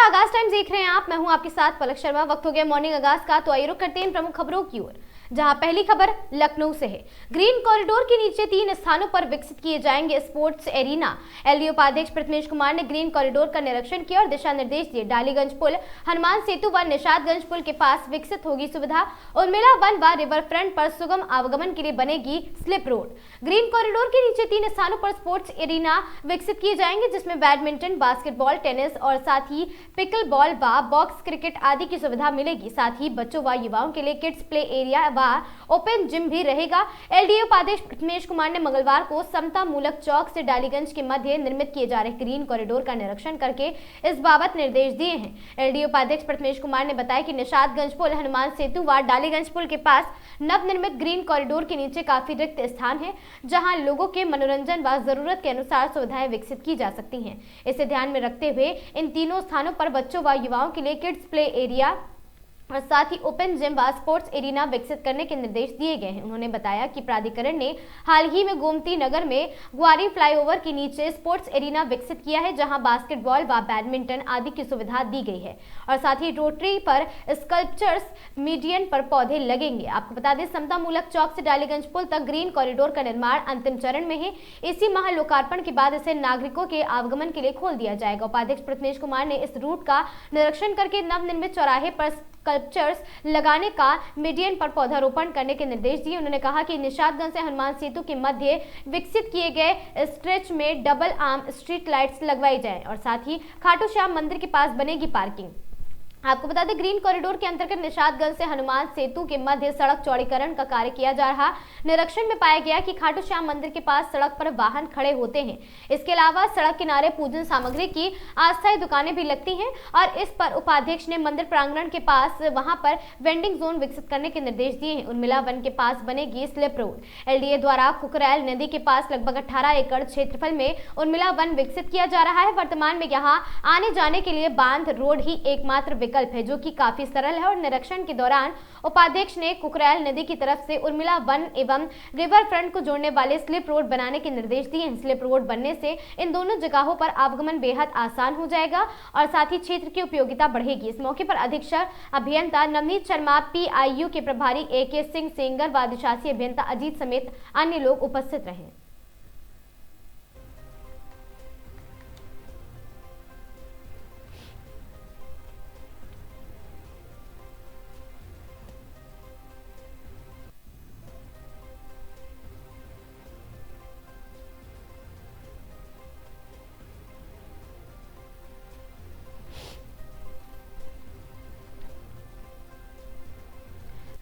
आगाज टाइम्स देख रहे हैं आप। मैं हूं आपके साथ पलक शर्मा। वक्त हो गया मॉर्निंग आगाज का, तो आइए रुक करते हैं प्रमुख खबरों की ओर, जहां पहली खबर लखनऊ से है। ग्रीन कॉरिडोर के नीचे 3 स्थानों पर विकसित किए जाएंगे स्पोर्ट्स एरिना। एलडीओ उपाध्यक्ष प्रथमेश कुमार ने ग्रीन कॉरिडोर का निरीक्षण किया और दिशा निर्देश दिए। डालीगंज पुल, हनुमान सेतु व निषादगंज पुल के पास विकसित होगी सुविधा। उर्मिला वन व रिवर फ्रंट पर सुगम आवागमन के लिए बनेगी स्लिप रोड। ग्रीन कॉरिडोर के नीचे 3 स्थानों पर स्पोर्ट्स एरिना विकसित किए जाएंगे, जिसमें बैडमिंटन, बास्केटबॉल, टेनिस और साथ ही पिकल बॉल व बॉक्स क्रिकेट आदि की सुविधा मिलेगी। साथ ही बच्चों व युवाओं के लिए किड्स प्ले एरिया व ओपन जिम भी रहेगा। एलडीओ उपाध्यक्ष प्रथमेश कुमार ने मंगलवार को समता मूलक चौक से डालीगंज के मध्य निर्मित किए जा रहे ग्रीन कॉरिडोर का निरीक्षण करके इस बाबत निर्देश दिए हैं। एलडीओ उपाध्यक्ष प्रथमेश कुमार ने बताया कि निषादगंज पुल, हनुमान सेतु व डालीगंज पुल के पास नवनिर्मित ग्रीन कॉरिडोर के नीचे काफी रिक्त स्थान है, जहां लोगों के मनोरंजन व जरूरत के अनुसार सुविधाएं विकसित की जा सकती हैं। इसे ध्यान में रखते हुए इन तीनों स्थानों पर बच्चों व युवाओं के लिए किड्स प्ले एरिया और साथ ही ओपन जिम व स्पोर्ट्स एरिना विकसित करने के निर्देश दिए गए हैं। उन्होंने बताया कि प्राधिकरण ने हाल ही में गोमती नगर में ग्वारी फ्लाईओवर के नीचे स्पोर्ट्स एरिना विकसित किया है, जहां बास्केटबॉल व बैडमिंटन आदि की सुविधा दी गई है और साथ ही रोटरी पर स्कल्पचर्स, मीडियन पर पौधे लगेंगे। आपको बता दें, समता मूलक चौक से डालीगंज पुल तक ग्रीन कॉरिडोर का निर्माण अंतिम चरण में है। इसी माह लोकार्पण के बाद इसे नागरिकों के आवागमन के लिए खोल दिया जाएगा। उपाध्यक्ष प्रथमेश कुमार ने इस रूट का निरीक्षण करके नवनिर्मित चौराहे पर स्कल्पचर्स लगाने का, मीडियन पर पौधारोपण करने के निर्देश दिए। उन्होंने कहा कि निषादगंज से हनुमान सेतु के मध्य विकसित किए गए स्ट्रेच में डबल आर्म स्ट्रीट लाइट्स लगवाई जाए और साथ ही खाटू श्याम मंदिर के पास बनेगी पार्किंग। आपको बता दें, ग्रीन कॉरिडोर के अंतर्गत निषादगंज से हनुमान सेतु के मध्य सड़क चौड़ीकरण का कार्य किया जा रहा। निरीक्षण में पाया गया कि खाटू श्याम मंदिर के पास सड़क पर वाहन खड़े होते हैं। इसके अलावा सड़क किनारे पूजन सामग्री की अस्थायी दुकानें भी लगती हैं और इस पर उपाध्यक्ष ने मंदिर प्रांगण के पास वहां पर वेंडिंग जोन विकसित करने के निर्देश दिए हैं। उर्मिला वन के पास बनेगी स्लिप रोड। एलडीए द्वारा कुकरैल नदी के पास लगभग 18 एकड़ क्षेत्रफल में उर्मिला वन विकसित किया जा रहा है। वर्तमान में यहाँ आने जाने के लिए बांध रोड ही एकमात्र है, जो कि काफी सरल है। और निरीक्षण के दौरान उपाध्यक्ष ने कुकरैल नदी की तरफ से उर्मिला वन एवं रिवर फ्रंट को जोड़ने वाले स्लिप रोड बनाने के निर्देश दिए हैं। स्लिप रोड बनने से इन दोनों जगहों पर आवागमन बेहद आसान हो जाएगा और साथ ही क्षेत्र की उपयोगिता बढ़ेगी। इस मौके पर अधीक्षक अभियंता नवनीत शर्मा, पीआईयू के प्रभारी एके सिंह सेंगर व अधिशासी अभियंता अजीत समेत अन्य लोग उपस्थित रहे।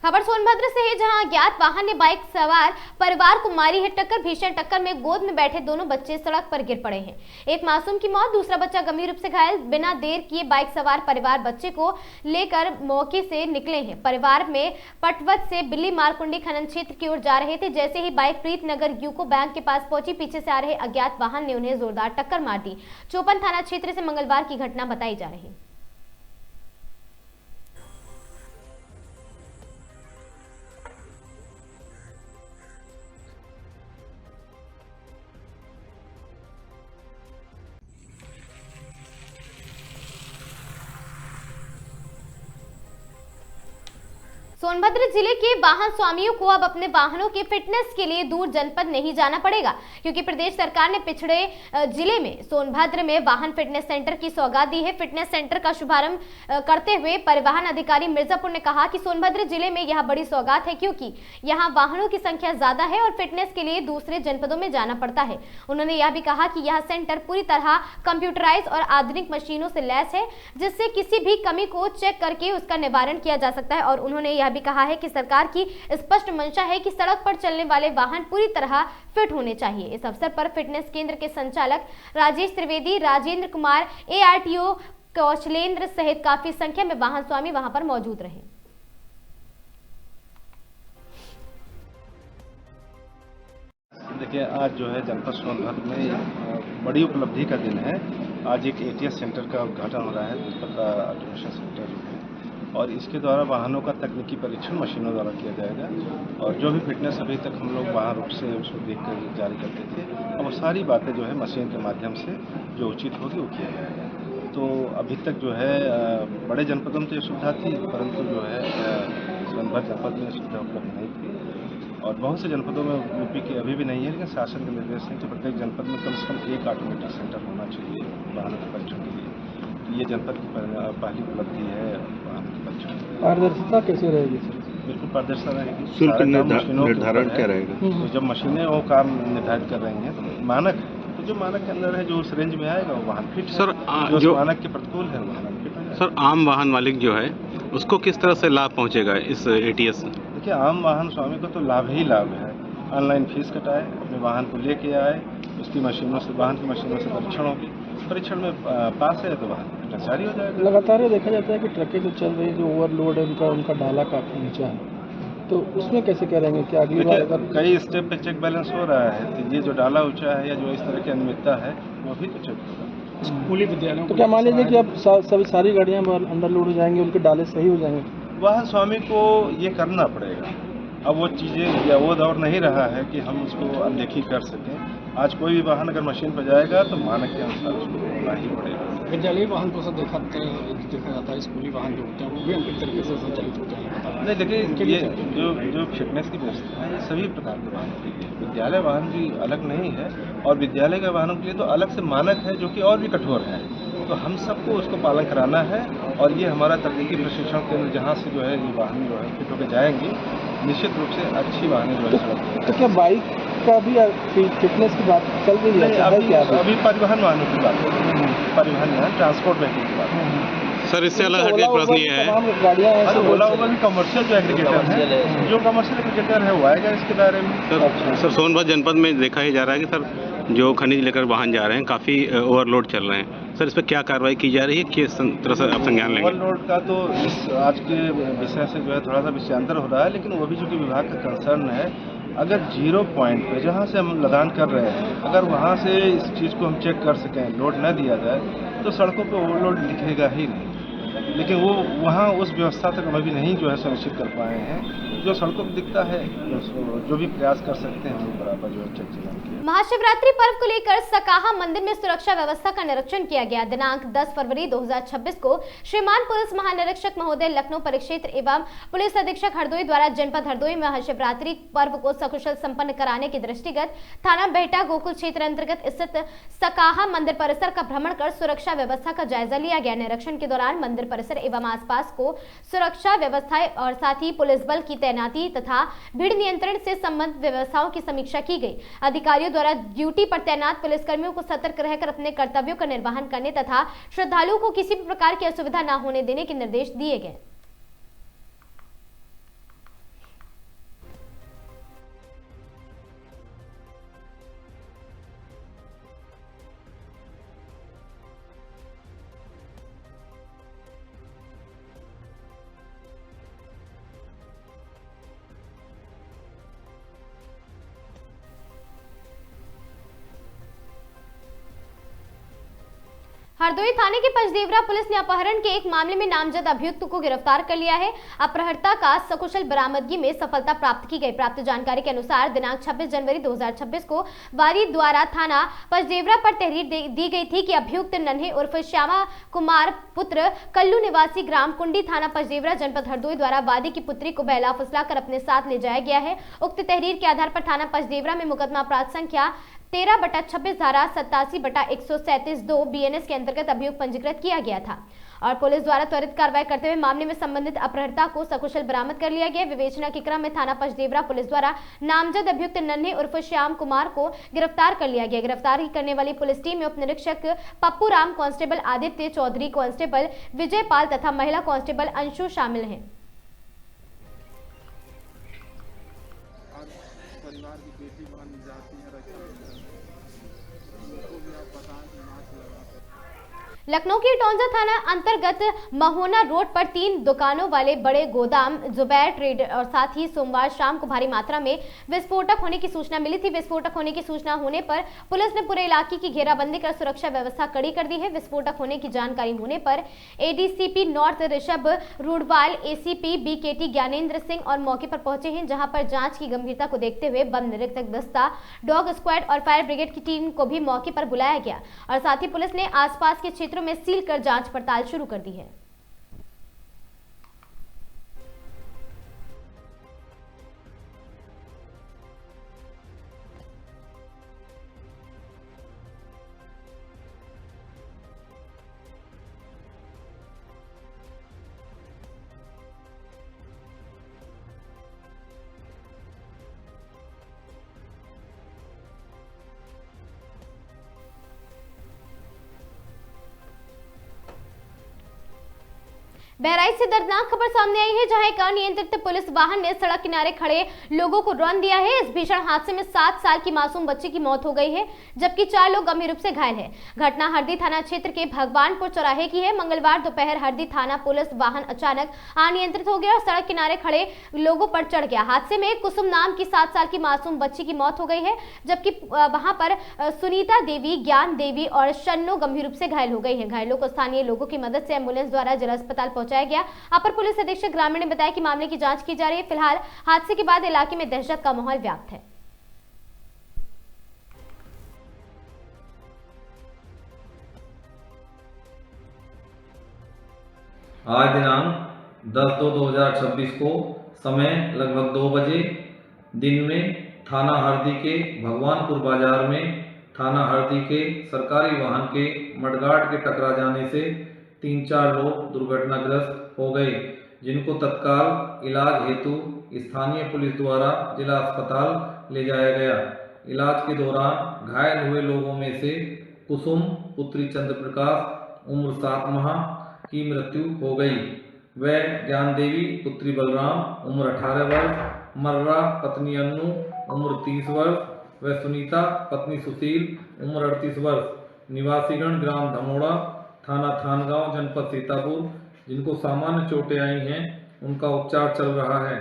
खबर सोनभद्र से है, जहां अज्ञात वाहन ने बाइक सवार परिवार को मारी है टक्कर। भीषण टक्कर में गोद में बैठे दोनों बच्चे सड़क पर गिर पड़े हैं। एक मासूम की मौत, दूसरा बच्चा गंभीर रूप से घायल। बिना देर किए बाइक सवार परिवार बच्चे को लेकर मौके से निकले हैं। परिवार में पटवत से बिल्ली मारकुंडी खनन क्षेत्र की ओर जा रहे थे। जैसे ही बाइक प्रीतनगर यूको बैंक के पास पहुंची, पीछे से आ रहे अज्ञात वाहन ने उन्हें जोरदार टक्कर मार दी। चौपन थाना क्षेत्र से मंगलवार की घटना बताई जा रही है। सोनभद्र जिले के वाहन स्वामियों को अब अपने वाहनों के फिटनेस के लिए दूर जनपद नहीं जाना पड़ेगा, क्योंकि प्रदेश सरकार ने पिछड़े जिले में सोनभद्र में वाहन फिटनेस सेंटर की सौगात दी है। फिटनेस सेंटर का शुभारंभ करते हुए परिवहन अधिकारी मिर्जापुर ने कहा कि सोनभद्र जिले में यह बड़ी सौगात है, क्योंकि यहाँ वाहनों की संख्या ज्यादा है और फिटनेस के लिए दूसरे जनपदों में जाना पड़ता है। उन्होंने यह भी कहा कि यह सेंटर पूरी तरह कंप्यूटराइज और आधुनिक मशीनों से लैस है, जिससे किसी भी कमी को चेक करके उसका निवारण किया जा सकता है। और उन्होंने यह भी कहा है कि सरकार की स्पष्ट मंशा है कि सड़क पर चलने वाले वाहन पूरी तरह फिट होने चाहिए। इस अवसर पर फिटनेस केंद्र के संचालक राजेश त्रिवेदी, राजेंद्र कुमार, एआरटीओ कौशलेंद्र सहित काफी संख्या में वाहन स्वामी वहां पर मौजूद रहे। देखिए, आज जो है जनपद सोनभद्र में बड़ी उपलब्धि का दिन है। आज एक एटीएस सेंटर का उद्घाटन हो रहा है, ऑटोमेशन सेंटर, और इसके द्वारा वाहनों का तकनीकी परीक्षण मशीनों द्वारा किया जाएगा। और जो भी फिटनेस अभी तक हम लोग वाहन रूप से उसको देख कर जारी करते थे, अब वो सारी बातें जो है मशीन के माध्यम से जो उचित होगी वो किया जाएगा। तो अभी तक जो है बड़े जनपदों में तो ये सुविधा थी, परंतु जो है सोनभद्र जनपद में सुविधा उपलब्ध नहीं थी और बहुत से जनपदों में यूपी के अभी भी नहीं है, लेकिन शासन के निर्देश है कि प्रत्येक जनपद में कम से कम एक ऑटोमेटिक सेंटर होना चाहिए वाहनों के परीक्षण के लिए। तो ये जनपद की पहली उपलब्धि है वाहनों के परीक्षण। पारदर्शिता कैसे रहेगी सर? बिल्कुल पारदर्शिता रहेगी। शुल्क निर्धारण क्या रहेगा? तो जब मशीनें वो काम निर्धारित कर रही हैं तो मानक है, तो जो मानक के अंदर है, जो उस रेंज में आएगा वो वाहन फिट है, सर जो मानक के प्रतिकूल है वाहन फिट है। सर आम वाहन मालिक जो है उसको किस तरह से लाभ पहुंचेगा इस एटीएस से? देखिए, आम वाहन स्वामी को तो लाभ ही लाभ है। ऑनलाइन फीस कटाए, अपने वाहन को लेके आए, उसकी मशीनों से, वाहन की मशीनों से परीक्षण होगी, परीक्षण में पास है तो वाहन जारी हो जाएगा। लगातार ये देखा जाता है कि ट्रकें जो चल रही है, जो ओवरलोड है, उनका डाला काफी ऊंचा है, तो उसमें कैसे करेंगे कि अगली बार अगर कई स्टेप पे चेक बैलेंस हो रहा है तो ये जो डाला ऊंचा है या जो इस तरह की अनियमितता है वो भी तो चेक होगा। स्कूली विद्यालयों तो क्या मान लीजिए कि अब सभी सारी गाड़ियाँ अंडर लोड हो जाएंगी, उनके डाले सही हो जाएंगे? वाहन स्वामी को ये करना पड़ेगा। अब वो चीज़ें या वो दौर नहीं रहा है कि हम उसको अनदेखी कर सकें। आज कोई भी वाहन अगर मशीन पर जाएगा तो मानक के अनुसार उसको होना ही पड़ेगा। विद्यालयी वाहन को सब देखा जाता है, स्कूली वाहन जो होते हैं वो भी अंतिम तरीके से संचालित होते हैं। नहीं, देखिए, ये जो फिटनेस की व्यवस्था है ये सभी प्रकार के वाहनों के लिए, विद्यालय वाहन भी अलग नहीं है और विद्यालय के वाहनों के लिए तो अलग से मानक है जो कि और भी कठोर है। तो हम सबको उसको पालन कराना है और ये हमारा तकनीकी प्रशिक्षण केंद्र जहाँ से जो है ये वाहन जो है फिट होकर जाएंगे, निश्चित रूप से अच्छी वाहनें जो है सड़क। तो क्या बाइक का भी फिटनेस की बात चल रही है? अभी परिवहन वाहनों की बात है, परिवहन ट्रांसपोर्ट व्हीकल की बात है। सर इससे अलग हटके प्रश्न ये है, गाड़ियाँ हैं, ओला उबर भी कमर्शियल जो एग्रीगेटर है, जो कमर्शियल एग्रीगेटर है वो आएगा इसके दायरे में। सर सोनभद्र जनपद में देखा ही जा रहा है कि सर जो खनिज लेकर वाहन जा रहे हैं काफ़ी ओवरलोड चल रहे हैं, सर इस पर क्या कार्रवाई की जा रही है, किस तरह से आप संज्ञान लेंगे? ओवरलोड का तो इस आज के विषय से जो है थोड़ा सा विषयांतर हो रहा है, लेकिन वो भी चूँकि विभाग का कंसर्न है, अगर 0 पॉइंट पे जहाँ से हम लदान कर रहे हैं अगर वहाँ से इस चीज़ को हम चेक कर सकें, लोड न दिया जाए तो सड़कों पे ओवरलोड दिखेगा ही नहीं। लेकिन वो वहाँ उस व्यवस्था तक हम अभी नहीं जो है सुनिश्चित कर पाए हैं। जो सड़कों पर दिखता है जो भी प्रयास कर सकते हैं हम बराबर जो है चेक चलान किया। महाशिवरात्रि पर्व को लेकर सकाहा मंदिर में सुरक्षा व्यवस्था का निरीक्षण किया गया। दिनांक 10 फरवरी 2026 को श्रीमान पुलिस महानिरीक्षक महोदय लखनऊ परिक्षेत्र एवं पुलिस अधीक्षक हरदोई द्वारा जनपद हरदोई में महाशिवरात्रि पर्व को सकुशल संपन्न कराने के दृष्टिगत थाना बेहटा गोकुल क्षेत्र अंतर्गत स्थित सकाहा मंदिर परिसर का भ्रमण कर सुरक्षा व्यवस्था का जायजा लिया गया। निरीक्षण के दौरान मंदिर परिसर एवं आसपास को सुरक्षा व्यवस्थाएं और साथ ही पुलिस बल की तैनाती तथा भीड़ नियंत्रण से संबंधित व्यवस्थाओं की समीक्षा की गई। अधिकारियों द्वारा ड्यूटी पर तैनात पुलिसकर्मियों को सतर्क रहकर अपने कर्तव्यों का निर्वहन करने तथा श्रद्धालुओं को किसी भी प्रकार की असुविधा न होने देने के निर्देश दिए गए। हरदोई थाने के पंचदेवरा पुलिस ने अपहरण के एक मामले में नामजद अभियुक्त को गिरफ्तार कर लिया है। अपहर्ता का सकुशल बरामदगी में सफलता प्राप्त की गई। प्राप्त जानकारी के अनुसार दिनांक 26 जनवरी 2026 को वारी द्वारा थाना पंचदेवरा पर तहरीर दी गई थी कि अभियुक्त नन्हे उर्फ श्यामा कुमार पुत्र कल्लू निवासी ग्राम कुंडी थाना पंचदेवरा जनपद हरदोई द्वारा वादी की पुत्री को बहला फुसला कर अपने साथ ले जाया गया है। उक्त तहरीर के आधार पर थाना पंचदेवरा में मुकदमा अपराध संख्या 13/26 धारा 87/137(2) BNS के अंतर्गत अभियोग पंजीकृत किया गया था और पुलिस द्वारा त्वरित कार्रवाई करते हुए मामले में संबंधित अपहर्ता को सकुशल बरामद कर लिया गया। विवेचना के क्रम में थाना पंचदेवरा पुलिस द्वारा नामजद अभियुक्त नन्हे उर्फ श्याम कुमार को गिरफ्तार कर लिया गया। गिरफ्तारी करने वाली पुलिस टीम में उप निरीक्षक पप्पू राम, कांस्टेबल आदित्य चौधरी, कांस्टेबल विजय पाल तथा महिला कांस्टेबल अंशु शामिल हैं। लखनऊ के टोंजा थाना अंतर्गत महोना रोड पर 3 दुकानों वाले बड़े गोदाम जुबैर ट्रेड और साथ ही सोमवार शाम को भारी मात्रा में विस्फोटक होने की सूचना मिली थी। विस्फोटक होने की सूचना होने पर पुलिस ने पूरे इलाके की घेराबंदी कर सुरक्षा व्यवस्था कड़ी कर दी है। विस्फोटक होने की जानकारी होने पर ADCP north Rishabh Rudwal, ACP BKT Gyanendra Singh और मौके पर पहुंचे हैं, जहां पर जांच की गंभीरता को देखते हुए बम निरीक्षक दस्ता, डॉग स्क्वाड और फायर ब्रिगेड की टीम को भी मौके पर बुलाया गया और साथ ही पुलिस ने आसपास के क्षेत्र क्षेत्रों में सील कर जांच पड़ताल शुरू कर दी है। बहराइच से दर्दनाक खबर सामने आई है, जहां एक अनियंत्रित पुलिस वाहन ने सड़क किनारे खड़े लोगों को रौंद दिया है। इस भीषण हादसे में 7 साल की मासूम बच्ची की मौत हो गई है, जबकि 4 लोग गंभीर रूप से घायल हैं। घटना हरदी थाना क्षेत्र के भगवानपुर चौराहे की है। मंगलवार दोपहर हरदी थाना पुलिस वाहन अचानक अनियंत्रित हो गया और सड़क किनारे खड़े लोगों पर चढ़ गया। हादसे में कुसुम नाम की 7 साल की मासूम बच्ची की मौत हो गई है, जबकि वहां पर सुनीता देवी, ज्ञान देवी और शन्नो गंभीर रूप से घायल हो गई है। घायलों को स्थानीय लोगों की मदद से एम्बुलेंस द्वारा जिला अस्पताल पहुंचाया गया। अपर पुलिस अधीक्षक ग्रामीण ने बताया कि मामले की जांच की जा रही है। फिलहाल हादसे के बाद इलाके में दहशत का माहौल व्याप्त है। आज दिनांक 10/2/2026 को समय लगभग 2 बजे दिन में थाना हरदी के भगवानपुर बाजार में थाना हरदी के सरकारी वाहन के मडगार्ड के टकरा जाने से 3-4 लोग दुर्घटनाग्रस्त हो गए, जिनको तत्काल इलाज हेतु स्थानीय पुलिस द्वारा जिला अस्पताल ले जाया गया। इलाज के दौरान घायल हुए लोगों में से कुसुम पुत्री चंद्रप्रकाश उम्र 7 माह की मृत्यु हो गई। वह ज्ञान देवी पुत्री बलराम उम्र 18 वर्ष, मर्रा पत्नी अन्नू उम्र 30 वर्ष व सुनीता पत्नी सुशील उम्र 38 वर्ष निवासीगण ग्राम धमोड़ा थाना थानगांव जनपद सीतापुर, जिनको सामान्य चोटें आई हैं, उनका उपचार चल रहा है।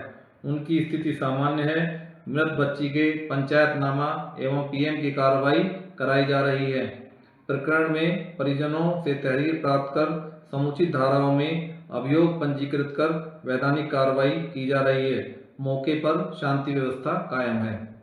उनकी स्थिति सामान्य है। मृत बच्ची के पंचायतनामा एवं पीएम की कार्रवाई कराई जा रही है। प्रकरण में परिजनों से तहरीर प्राप्त कर समुचित धाराओं में अभियोग पंजीकृत कर वैधानिक कार्रवाई की जा रही है। मौके पर शांति व्यवस्था कायम है।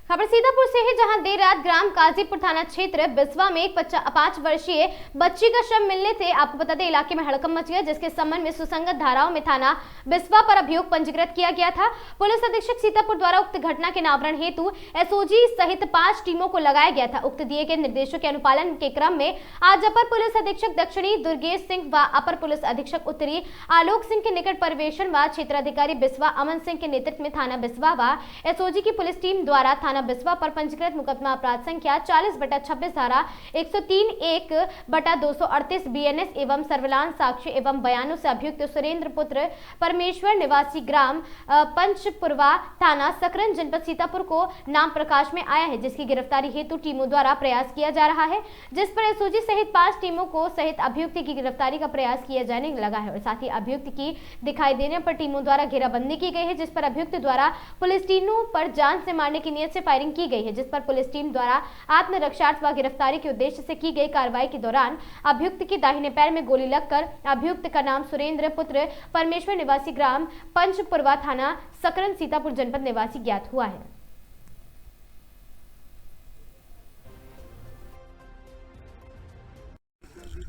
खबर सीतापुर से है, जहां देर रात ग्राम काजीपुर थाना क्षेत्र बिस्वा में एक 5 वर्षीय बच्ची का शव मिलने से आपको बता दें इलाके में हड़कंप मच गया, जिसके संबंध में सुसंगत धाराओं में थाना बिस्वा पर अभियोग पंजीकृत किया गया था। पुलिस अधीक्षक सीतापुर द्वारा उक्त घटना के नावरण हेतु एसओजी सहित 5 टीमों को लगाया गया था। उक्त दिए गए निर्देशों के अनुपालन के क्रम में आज अपर पुलिस अधीक्षक दक्षिणी दुर्गेश सिंह व अपर पुलिस अधीक्षक उत्तरी आलोक सिंह के निकट पर्यवेक्षण व क्षेत्राधिकारी बिस्वा अमन सिंह के नेतृत्व में थाना बिस्वा व एसओजी की पुलिस टीम द्वारा थाना बिस्वा पर पंजीकृत मुकदमा अपराध संख्या 40/26 धारा 103(1)/238 बीएनएस एवं सर्विलांस साक्ष्य एवं बयानों से अभियुक्त सुरेंद्र पुत्र परमेश्वर निवासी ग्राम पंचपुरवा थाना सकरन जनपद सीतापुर को नाम प्रकाश में आया है, जिसकी गिरफ्तारी हेतु टीमों द्वारा प्रयास किया जा रहा है, जिस पर एसओजी सहित 5 टीमों को सहित अभियुक्त की गिरफ्तारी का प्रयास किया जाने लगा है और साथ ही अभियुक्त की दिखाई देने पर टीमों द्वारा घेराबंदी की गई है, जिस पर अभियुक्त द्वारा पुलिस टीमों पर जान से मारने की नियत से फायरिंग की गई है, जिस पर पुलिस टीम द्वारा आत्मरक्षार्थ व गिरफ्तारी के उद्देश्य से की गई कार्रवाई के दौरान अभियुक्त के दाहिने पैर में गोली लगकर अभियुक्त का नाम सुरेंद्र पुत्र परमेश्वर निवासी ग्राम पंचपुरवा थाना सकरन सीतापुर जनपद निवासी ज्ञात हुआ है।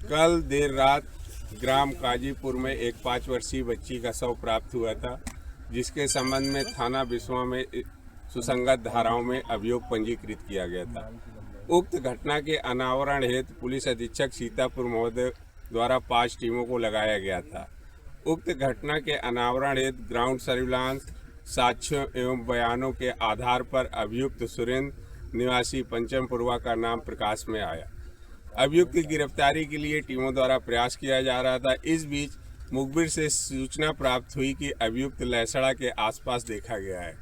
कल देर रात ग्राम काजीपुर में एक 5 वर्षीय बच्ची का शव प्राप्त हुआ था, जिसके संबंध में थाना बिस्वा में सुसंगत धाराओं में अभियोग पंजीकृत किया गया था। उक्त घटना के अनावरण हेतु पुलिस अधीक्षक सीतापुर महोदय द्वारा 5 टीमों को लगाया गया था। उक्त घटना के अनावरण हेतु ग्राउंड सर्विलांस साक्ष्यों एवं बयानों के आधार पर अभियुक्त सुरेंद्र निवासी पंचमपुरवा का नाम प्रकाश में आया। अभियुक्त की गिरफ्तारी के लिए टीमों द्वारा प्रयास किया जा रहा था। इस बीच मुखबिर से सूचना प्राप्त हुई कि अभियुक्त लहसड़ा के आसपास देखा गया है,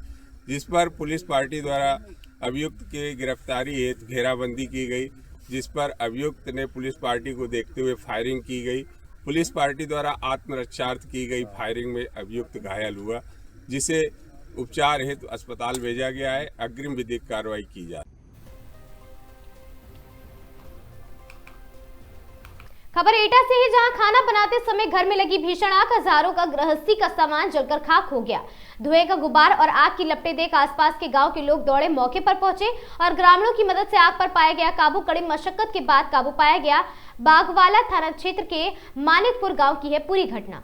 जिस पर पुलिस पार्टी द्वारा अभियुक्त की गिरफ्तारी हेतु घेराबंदी की गई, जिस पर अभियुक्त ने पुलिस पार्टी को देखते हुए फायरिंग की गई। पुलिस पार्टी द्वारा आत्मरक्षार्थ की गई फायरिंग में अभियुक्त घायल हुआ, जिसे उपचार हेतु अस्पताल भेजा गया है। अग्रिम विधिक कार्रवाई की जा रही है। खबर एटा से है, जहां खाना बनाते समय घर में लगी भीषण आग, हजारों का गृहस्थी का सामान जलकर खाक हो गया। धुएं का गुब्बार और आग की लपटें देख आसपास के गांव के लोग दौड़े मौके पर पहुंचे और ग्रामीणों की मदद से आग पर पाया गया काबू। कड़ी मशक्कत के बाद काबू पाया गया। बागवाला थाना क्षेत्र के मानिकपुर गांव की है पूरी घटना।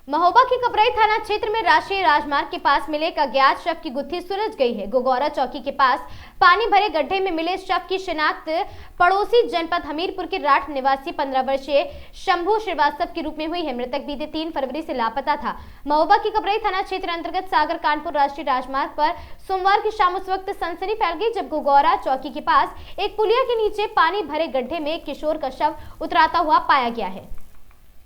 महोबा की कपराई थाना क्षेत्र में राष्ट्रीय राजमार्ग के पास मिले एक अज्ञात शव की गुत्थी सुलझ गई है। गोगौरा चौकी के पास पानी भरे गड्ढे में मिले शव की शिनाख्त पड़ोसी जनपद हमीरपुर के राठ निवासी 15 वर्षीय शंभू श्रीवास्तव के रूप में हुई है। मृतक बीते 3 फरवरी से लापता था। महोबा की कपराई थाना क्षेत्र अंतर्गत सागर कानपुर राष्ट्रीय राजमार्ग पर सोमवार की शाम उस वक्त सनसनी फैल गई जब गोगौरा चौकी के पास एक पुलिया के नीचे पानी भरे गड्ढे में एक किशोर का शव उतराता हुआ पाया गया है,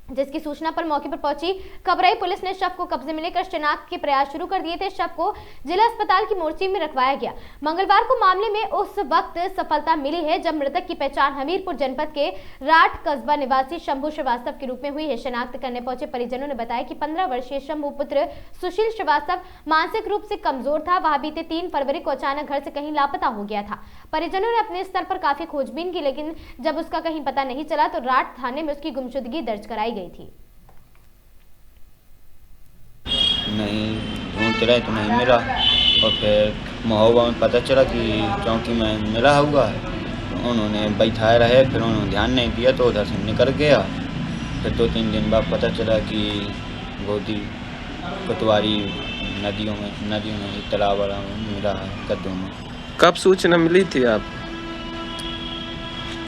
जिसकी सूचना पर मौके पर पहुंची कपराई पुलिस ने शव को कब्जे में लेकर शिनाख्त के प्रयास शुरू कर दिए थे। शव को जिला अस्पताल की मोर्ची में रखवाया गया। मंगलवार को मामले में उस वक्त सफलता मिली है जब मृतक की पहचान हमीरपुर जनपद के राठ कस्बा निवासी शंभू श्रीवास्तव के रूप में हुई है। शिनाख्त करने पहुंचे परिजनों ने बताया कि 15 वर्षीय शंभू पुत्र सुशील श्रीवास्तव मानसिक रूप से कमजोर था। वह बीते 3 फरवरी को अचानक घर से कहीं लापता हो गया था। परिजनों ने अपने स्तर पर काफी खोजबीन की, लेकिन जब उसका कहीं पता नहीं चला तो राठ थाने में उसकी गुमशुदगी दर्ज कराई गई थी। नहीं ढूंढते रहे तो नहीं मिला और फिर महोबा में पता चला कि चौकी में मिला हुआ है तो उन्होंने बैठाए रहे, फिर उन्होंने ध्यान नहीं दिया तो उधर से निकल गया। फिर 2-3 दिन बाद पता चला कि गोदी कोतवारी नदियों में तालाब वाला में मिला है कद्दू में। कब सूचना मिली थी आप?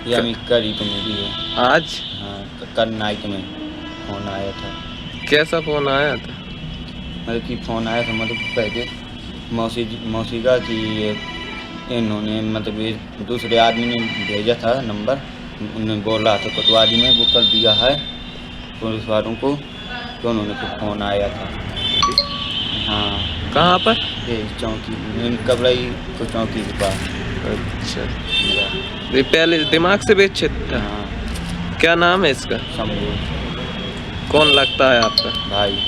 ये अभी कल ही तो मिली है। आज? हाँ, कल नाइट में फ़ोन आया था। कैसा फ़ोन आया था? मतलब कि फ़ोन आया था, मतलब पहले मौसी का कि इन्होंने मतलब ये दूसरे आदमी ने भेजा था नंबर, उन्होंने बोल रहा था कोतवाली में वो कर दिया है पुलिस वालों को, तो उन्होंने फिर फ़ोन आया था। हाँ। कहाँ पर? ये चौकी कपराई को चौकी के पास। अच्छा, ये पहले दिमाग से विक्षिप्त था? हाँ। क्या नाम है इसका? शंभू। कौन लगता है आपका? भाई।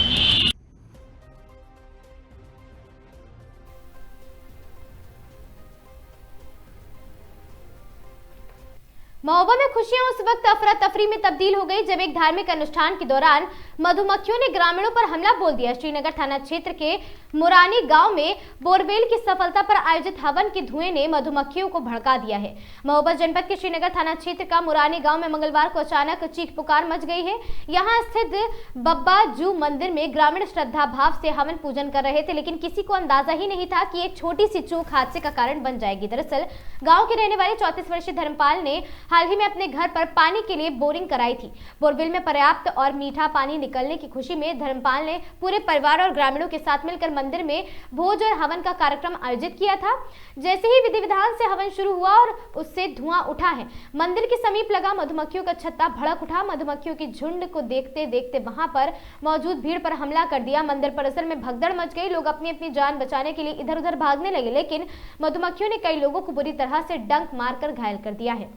महोबा में खुशियां उस वक्त अफरा तफरी में तब्दील हो गई जब एक धार्मिक अनुष्ठान के दौरान मधुमक्खियों ने ग्रामीणों पर हमला बोल दिया। श्रीनगर थाना क्षेत्र के मुरानी गांव में बोरवेल की सफलता पर आयोजित हवन के धुएं ने मधुमक्खियों को भड़का दिया है। महोबा जनपद के श्रीनगर थाना क्षेत्र का मुरानी गांव में मंगलवार को अचानक चीख पुकार मच गई है। यहाँ स्थित बब्बा जू मंदिर में ग्रामीण श्रद्धा भाव से हवन पूजन कर रहे थे, लेकिन किसी को अंदाजा ही नहीं था कि एक छोटी सी चूक हादसे का कारण बन जाएगी। दरअसल गाँव के रहने वाले 34 वर्षीय धर्मपाल ने हाल ही में अपने घर पर पानी के लिए बोरिंग कराई थी। बोरवेल में पर्याप्त और मीठा पानी निकलने की खुशी में धर्मपाल ने पूरे परिवार और ग्रामीणों के साथ मिलकर मंदिर में भोज और हवन का कार्यक्रम आयोजित किया था। जैसे ही विधि विधान से हवन शुरू हुआ और उससे धुआं उठा है, मंदिर के समीप लगा मधुमक्खियों का छत्ता भड़क उठा। मधुमक्खियों की झुंड को देखते देखते वहां पर मौजूद भीड़ पर हमला कर दिया। मंदिर परिसर में भगदड़ मच गई। लोग अपनी अपनी जान बचाने के लिए इधर उधर भागने लगे, लेकिन मधुमक्खियों ने कई लोगों को बुरी तरह से डंक मारकर घायल कर दिया है।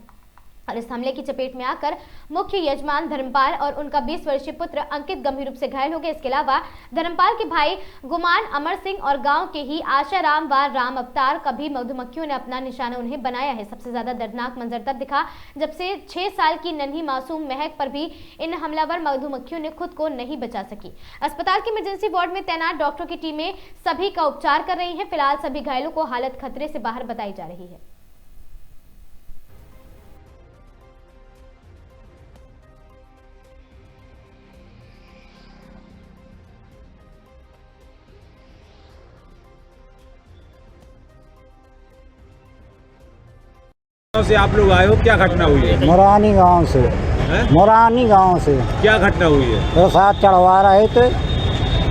और इस हमले की चपेट में आकर मुख्य यजमान धर्मपाल और उनका 20 वर्षीय पुत्र अंकित गंभीर रूप से घायल हो गए। इसके अलावा धर्मपाल के भाई गुमान अमर सिंह और गांव के ही आशाराम व राम अवतार का भी मधुमक्खियों ने अपना निशाना उन्हें बनाया है। सबसे ज्यादा दर्दनाक मंजर तब दिखा जब से 6 साल की नन्ही मासूम महक पर भी इन हमलावर मधुमक्खियों ने खुद को नहीं बचा सकी। अस्पताल के इमरजेंसी वार्ड में तैनात डॉक्टरों की टीमें सभी का उपचार कर रही है। फिलहाल सभी घायलों को हालत खतरे से बाहर बताई जा रही है। से आप लोग आए हो, क्या घटना हुई है? मुरानी गांव से। मुरानी गांव से क्या घटना हुई है? प्रसाद चढ़वा रहे थे,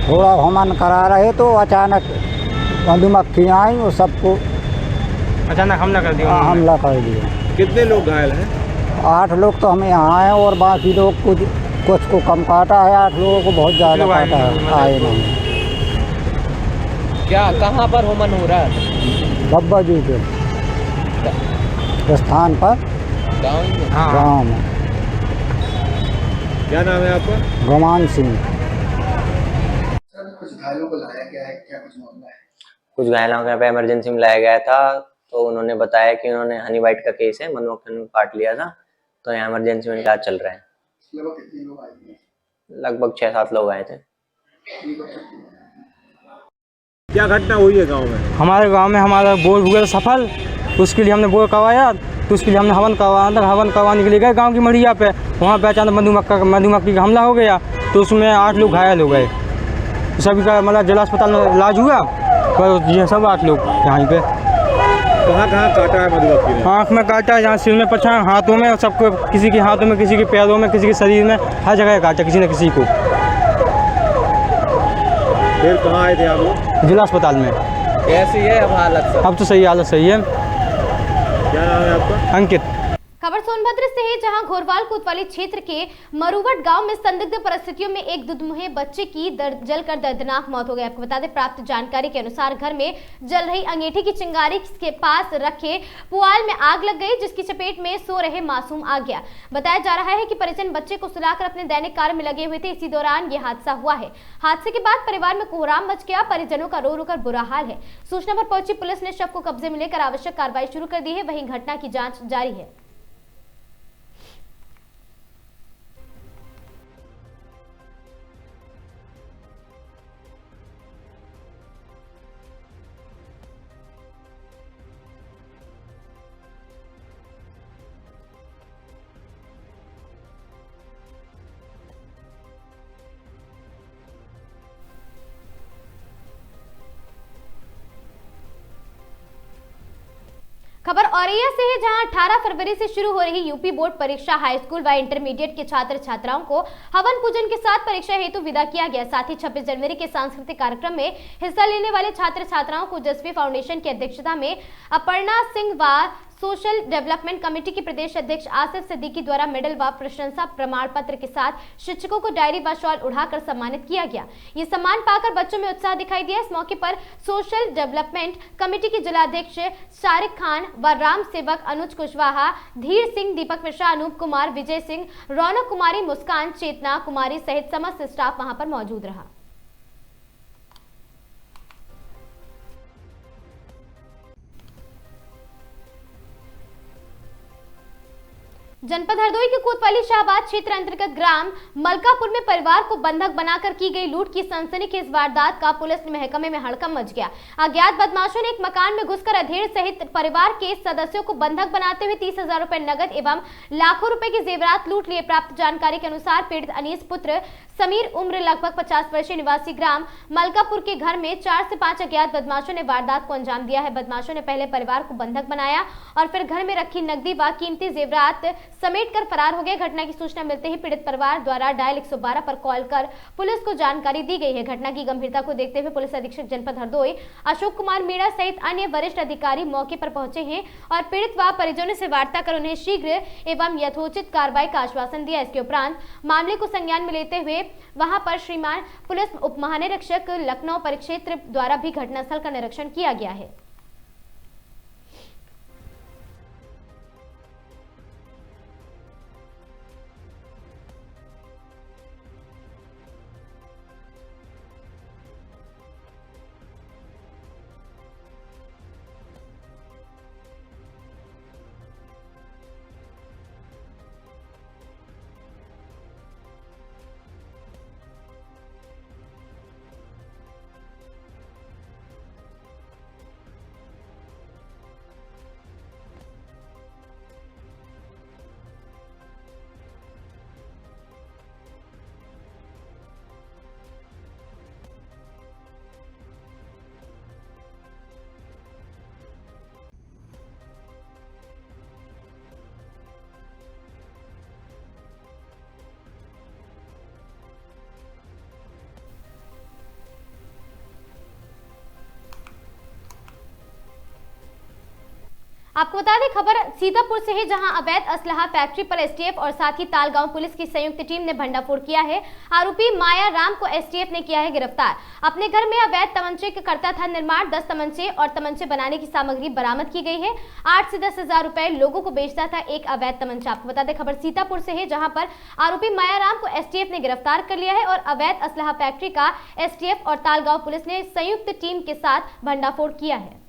थोड़ा हवन करा रहे तो अचानक मधुमक्खियाँ आई और सबको अचानक हमला कर दिया। हमला कर दिया। कितने लोग घायल हैं? 8 लोग तो हमें यहाँ हैं और बाकी लोग कुछ को कम काटा है, 8 लोगों को बहुत ज़्यादा काटा है, आए नहीं। क्या कहाँ पर होमन हो रहा है? बब्बा जी के स्थान पर गाँव में। क्या नाम है आपका? गुमान सिंह। कुछ घायलों को लाया गया है, क्या कुछ मामला है? कुछ घायलों को यहाँ पे इमरजेंसी में लाया गया था, तो उन्होंने बताया कि उन्होंने हनी वाइट का केस है, मधुमक्खियों ने काट लिया था, तो यहाँ इमरजेंसी में इलाज चल रहा है। लगभग कितने लोग आए थे? लगभग 6-7 लोग आए थे। क्या घटना हुई है गाँव में? हमारे गाँव में हमारा बोर हुआ सफल, उसके लिए हमने बोर करवाया, तो उसके लिए हमने हवन करवाने के लिए गए गांव की मढ़िया पे। वहाँ पे अचानक मधुमक्खी का हमला हो गया, तो उसमें 8 लोग घायल हो गए। सभी का मतलब जिला अस्पताल में इलाज हुआ, पर ये सब 8 लोग यहाँ पे। कहाँ काटा है मधुमक्खी ने? आँख में काटा, यहाँ सिर में पछा, हाथों में, सबको, किसी के हाथों में, किसी के पैरों में, किसी के शरीर में, हर जगह काटा किसी न किसी को। फिर कहाँ आए थे आप लोग? जिला अस्पताल में। कैसी है अब हालत? अब तो सही हालत सही है। क्या नाम है आपका? अंकित। खबर सोनभद्र से है, जहां घोरवाल कोतवाली क्षेत्र के मरुवट गांव में संदिग्ध परिस्थितियों में एक दुधमुहे बच्चे की जलकर दर्दनाक मौत हो गई। आपको बता दें, प्राप्त जानकारी के अनुसार घर में जल रही अंगीठी की चिंगारी के पास रखे पुआल में आग लग गई, जिसकी चपेट में सो रहे मासूम आ गया। बताया जा रहा है कि परिजन बच्चे को सुलाकर अपने दैनिक कार्य में लगे हुए थे। इसी दौरान ये हादसा हुआ है। हादसे के बाद परिवार में कोहराम मच गया, परिजनों का रो रो कर बुरा हाल है। सूचना पर पहुंची पुलिस ने शव को कब्जे में लेकर आवश्यक कार्रवाई शुरू कर दी है। वहीं घटना की जांच जारी है। खबर औरैया से है, जहां 18 फरवरी से शुरू हो रही यूपी बोर्ड परीक्षा हाई स्कूल व इंटरमीडिएट के छात्र छात्राओं को हवन पूजन के साथ परीक्षा हेतु विदा किया गया। साथ ही 26 जनवरी के सांस्कृतिक कार्यक्रम में हिस्सा लेने वाले छात्र छात्राओं को जसवी फाउंडेशन की अध्यक्षता में अपर्णा सिंह व सोशल डेवलपमेंट कमेटी के प्रदेश अध्यक्ष आसिफ सिद्दीकी द्वारा मेडल व प्रशंसा प्रमाण पत्र के साथ शिक्षकों को डायरी व शॉल उड़ाकर सम्मानित किया गया। ये सम्मान पाकर बच्चों में उत्साह दिखाई दिया। इस मौके पर सोशल डेवलपमेंट कमेटी के जिलाध्यक्ष शारिक खान व राम सेवक अनुज कुशवाहा, धीर सिंह, दीपक मिश्रा, अनूप कुमार, विजय सिंह, रौनक कुमारी, मुस्कान, चेतना कुमारी सहित समस्त स्टाफ वहां पर मौजूद रहा। जनपद हरदोई के कोतवाली शाहबाद क्षेत्र अंतर्गत ग्राम मलकापुर में परिवार को बंधक बनाकर की गई लूट की सनसनीखेज वारदात का पुलिस महकमे में हड़कंप मच गया। अज्ञात बदमाशों ने एक मकान में घुसकर अधेड़ सहित परिवार के सदस्यों को बंधक बनाते हुए 30,000 रुपए नगद एवं लाखों रुपए के जेवरात लूट लिए। प्राप्त जानकारी के अनुसार पीड़ित अनीस पुत्र समीर उम्र लगभग 50 वर्षीय निवासी ग्राम मलकापुर के घर में 4 से 5 अज्ञात बदमाशों ने वारदात को अंजाम दिया है। बदमाशों ने पहले परिवार को बंधक बनाया और फिर घर में रखी नकदी व कीमती जेवरात समेट कर फरार हो गए। घटना की सूचना मिलते ही पीड़ित परिवार द्वारा डायल 112 पर कॉल कर पुलिस को जानकारी दी गई है। घटना की गंभीरता को देखते हुए पुलिस अधीक्षक जनपद हरदोई अशोक कुमार मीणा सहित अन्य वरिष्ठ अधिकारी मौके पर पहुंचे हैं और पीड़ित व परिजनों से वार्ता कर उन्हें शीघ्र एवं यथोचित कार्रवाई का आश्वासन दिया। इसके उपरांत मामले को संज्ञान में लेते हुए वहां पर श्रीमान पुलिस उप महानिरीक्षक लखनऊ परिक्षेत्र द्वारा भी घटनास्थल का निरीक्षण किया गया है। आपको बता दें खबर सीतापुर से है, जहां अवैध असलहा फैक्ट्री पर एसटीएफ और साथ ही तालगांव पुलिस की संयुक्त टीम ने भंडाफोड़ किया है। आरोपी माया राम को एसटीएफ ने किया है गिरफ्तार। अपने घर में अवैध तमंचे का करता था निर्माण। 10 तमंचे और तमंचे बनाने की सामग्री बरामद की गई है। 8 से 10 हजार रुपए लोगों को बेचता था एक अवैध तमंचा। आपको बता दें खबर सीतापुर से है, जहां पर आरोपी माया राम को एसटीएफ ने गिरफ्तार कर लिया है और अवैध असलहा फैक्ट्री का एसटीएफ और तालगांव पुलिस ने संयुक्त टीम के साथ भंडाफोड़ किया है।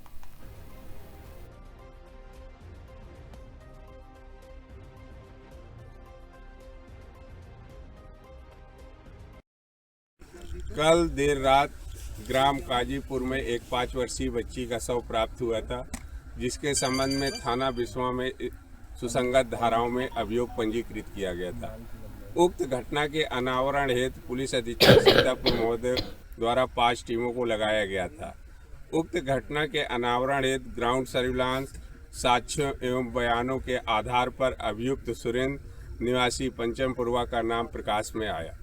कल देर रात ग्राम काजीपुर में एक 5 वर्षीय बच्ची का शव प्राप्त हुआ था, जिसके संबंध में थाना बिस्वा में सुसंगत धाराओं में अभियोग पंजीकृत किया गया था। उक्त घटना के अनावरण हेतु पुलिस अधीक्षक सीतापुर महोदय द्वारा 5 टीमों को लगाया गया था। उक्त घटना के अनावरण हेतु ग्राउंड सर्विलांस साक्ष्यों एवं बयानों के आधार पर अभियुक्त सुरेंद्र निवासी पंचमपुरवा का नाम प्रकाश में आया।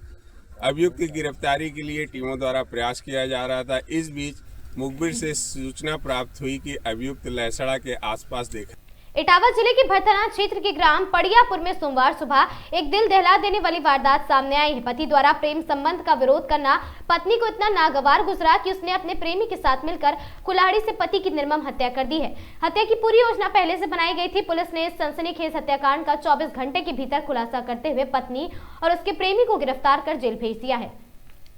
अभियुक्त की गिरफ्तारी के लिए टीमों द्वारा प्रयास किया जा रहा था। इस बीच मुखबिर से सूचना प्राप्त हुई कि अभियुक्त लहसड़ा के आसपास देखा। इटावा जिले के भरथना क्षेत्र के ग्राम पड़ियापुर में सोमवार सुबह एक दिल दहला देने वाली वारदात सामने आई है। पति द्वारा प्रेम संबंध का विरोध करना पत्नी को इतना नागवार गुजरा कि उसने अपने प्रेमी के साथ मिलकर कुल्हाड़ी से पति की निर्मम हत्या कर दी है। हत्या की पूरी योजना पहले से बनाई गई थी। पुलिस ने इस सनसनीखेज हत्याकांड का 24 घंटे के भीतर खुलासा करते हुए पत्नी और उसके प्रेमी को गिरफ्तार कर जेल भेज दिया है।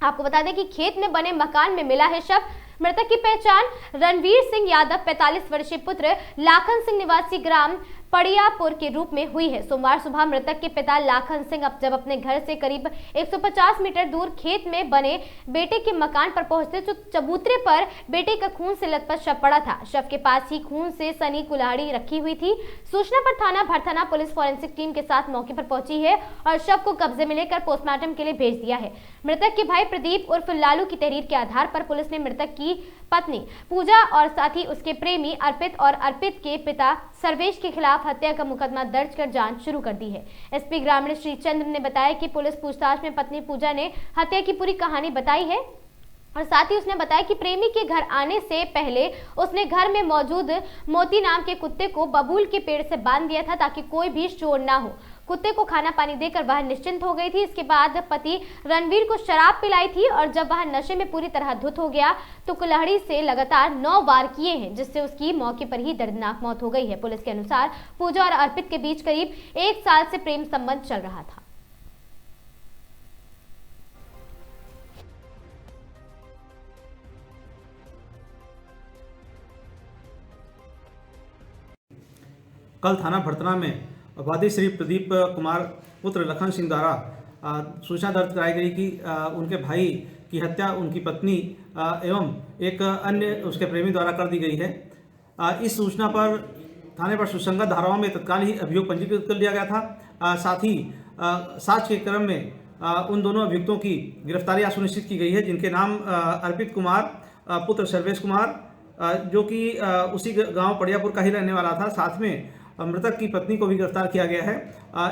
आपको बता दें कि खेत में बने मकान में मिला है शव। मृतक की पहचान रणवीर सिंह यादव 45 वर्षीय पुत्र लाखन सिंह निवासी ग्राम पड़ियापुर के रूप में हुई है। सोमवार सुबह मृतक के पिता लाखन सिंह जब अपने घर से करीब 150 मीटर दूर खेत में बने बेटे के मकान पर पहुंचते तो चबूतरे पर बेटे का खून से लथपथ शव पड़ा था। शव के पास ही खून से सनी कुल्हाड़ी रखी हुई थी। सूचना पर थाना भरथना पुलिस फॉरेंसिक टीम के साथ मौके पर पहुंची है और शव को कब्जे में लेकर पोस्टमार्टम के लिए भेज दिया है। मृतक के भाई प्रदीप उर्फ लालू की तहरीर के आधार पर पुलिस ने मृतक की पत्नी पूजा और साथ ही उसके प्रेमी अर्पित और अर्पित के पिता सर्वेश के खिलाफ हत्या का मुकदमा दर्ज कर जांच शुरू कर दी है। एसपी ग्रामीण श्री चंद्र ने बताया कि पुलिस पूछताछ में पत्नी पूजा ने हत्या की पूरी कहानी बताई है और साथ ही उसने बताया कि प्रेमी के घर आने से पहले उसने घर में मौजूद मोती नाम के कुत्ते को बबूल के पेड़ से बांध दिया था ताकि कोई भी शोर ना हो। कुत्ते को खाना पानी देकर वह निश्चिंत हो गई थी। इसके बाद पति रणवीर को शराब पिलाई थी और जब वह नशे में पूरी तरह धुत हो गया तो कुल्हाड़ी से लगातार 9 वार किए हैं, जिससे उसकी मौके पर ही दर्दनाक मौत हो गई है। पुलिस के अनुसार पूजा और अर्पित के बीच करीब 1 साल से प्रेम संबंध चल रहा था। कल थाना भरथना में वादी श्री प्रदीप कुमार पुत्र लखन सिंह द्वारा सूचना दर्ज कराई गई कि उनके भाई की हत्या उनकी पत्नी एवं एक अन्य उसके प्रेमी द्वारा कर दी गई है। इस सूचना पर थाने पर सुसंगत धाराओं में तत्काल ही अभियोग पंजीकृत कर लिया गया था। साथ ही साक्ष्य के क्रम में उन दोनों अभियुक्तों की गिरफ्तारी सुनिश्चित की गई है, जिनके नाम अर्पित कुमार पुत्र सर्वेश कुमार जो कि उसी गांव पड़ियापुर का ही रहने वाला था। साथ में मृतक की पत्नी को भी गिरफ्तार किया गया है।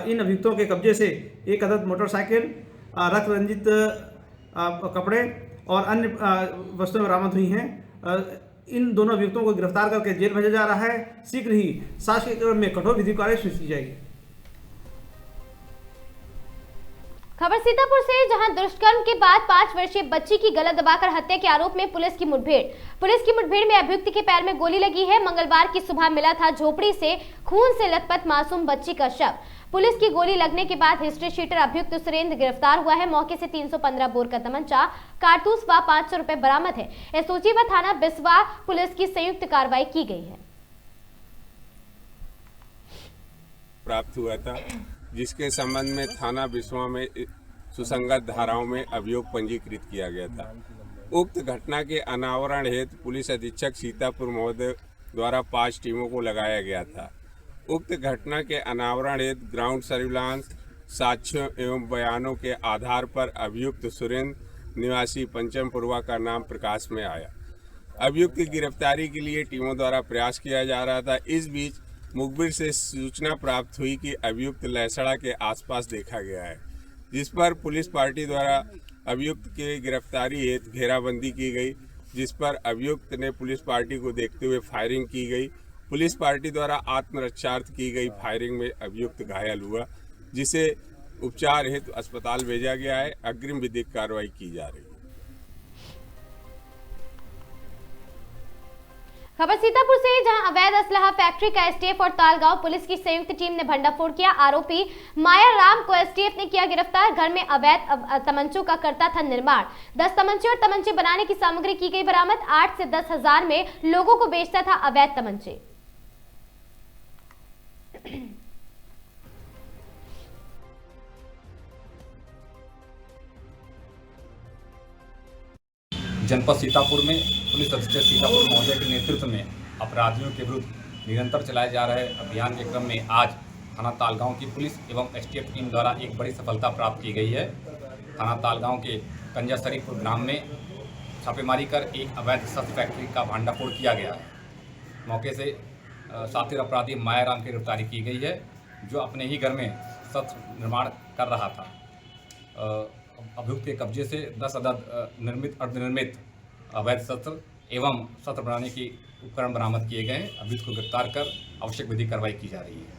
इन अभियुक्तों के कब्जे से एक अदद मोटरसाइकिल, रक्त रंजित कपड़े और अन्य वस्तुएं बरामद हुई हैं। इन दोनों अभियुक्तों को गिरफ्तार करके जेल भेजा जा रहा है। शीघ्र ही साक्ष्य के क्रम में कठोर विधि कार्रवाई सुनिश्चित की जाएगी। खबर सीतापुर से, जहां दुष्कर्म के बाद 5 वर्षीय बच्ची की गला दबाकर हत्या के आरोप में पुलिस की मुठभेड़ में अभियुक्त के पैर में गोली लगी है। मंगलवार की सुबह मिला था झोपड़ी से खून से लथपथ मासूम बच्ची का शव। पुलिस की गोली लगने के बाद हिस्ट्री शीटर अभियुक्त सुरेंद्र गिरफ्तार हुआ है। मौके से 315 बोर का तमंचा, कारतूस व 500 रुपए बरामद है। एसओजी व थाना बिस्वा पुलिस की संयुक्त कार्रवाई की गई है। प्राप्त हुआ था, जिसके संबंध में थाना बिस्वा में सुसंगत धाराओं में अभियोग पंजीकृत किया गया था। उक्त घटना के अनावरण हेतु पुलिस अधीक्षक सीतापुर महोदय द्वारा 5 टीमों को लगाया गया था। उक्त घटना के अनावरण हेतु ग्राउंड सर्विलांस साक्ष्यों एवं बयानों के आधार पर अभियुक्त सुरेंद्र निवासी पंचमपुरवा का नाम प्रकाश में आया। अभियुक्त की गिरफ्तारी के लिए टीमों द्वारा प्रयास किया जा रहा था। इस बीच मुखबिर से सूचना प्राप्त हुई कि अभियुक्त लहसड़ा के आसपास देखा गया है, जिस पर पुलिस पार्टी द्वारा अभियुक्त की गिरफ्तारी हेतु घेराबंदी की गई, जिस पर अभियुक्त ने पुलिस पार्टी को देखते हुए फायरिंग की गई पुलिस पार्टी द्वारा आत्मरक्षार्थ की गई फायरिंग में अभियुक्त घायल हुआ, जिसे उपचार हेतु अस्पताल भेजा गया है। अग्रिम विधिक कार्रवाई की जा रही है। खबर सीतापुर से, जहां अवैध असलहा फैक्ट्री का एसटीएफ और तालगांव पुलिस की संयुक्त टीम ने भंडाफोड़ किया। आरोपी माया राम को एसटीएफ ने किया गिरफ्तार। घर में अवैध तमंचों का करता था निर्माण। 10 तमंचे और तमंचे बनाने की सामग्री की गई बरामद। 8 से 10 हजार में लोगों को बेचता था अवैध तमंचे। जनपद सीतापुर में पुलिस अधीक्षक सीतापुर महोदय के नेतृत्व में अपराधियों के विरुद्ध निरंतर चलाए जा रहे अभियान के क्रम में आज थाना तालगांव की पुलिस एवं एसटीएफ टीम द्वारा एक बड़ी सफलता प्राप्त की गई है। थाना तालगांव के कंजा शरीफपुर ग्राम में छापेमारी कर एक अवैध शस्त्र फैक्ट्री का भांडाफोड़ किया गया है। मौके से शातिर अपराधी मायाराम की गिरफ्तारी की गई है, जो अपने ही घर में शस्त्र निर्माण कर रहा था। अभियुक्त के कब्जे से 10 अदद निर्मित अर्धनिर्मित अवैध शस्त्र एवं शस्त्र बनाने की उपकरण बरामद किए गए हैं। अभियुक्त को गिरफ्तार कर आवश्यक विधिक कार्रवाई की जा रही है।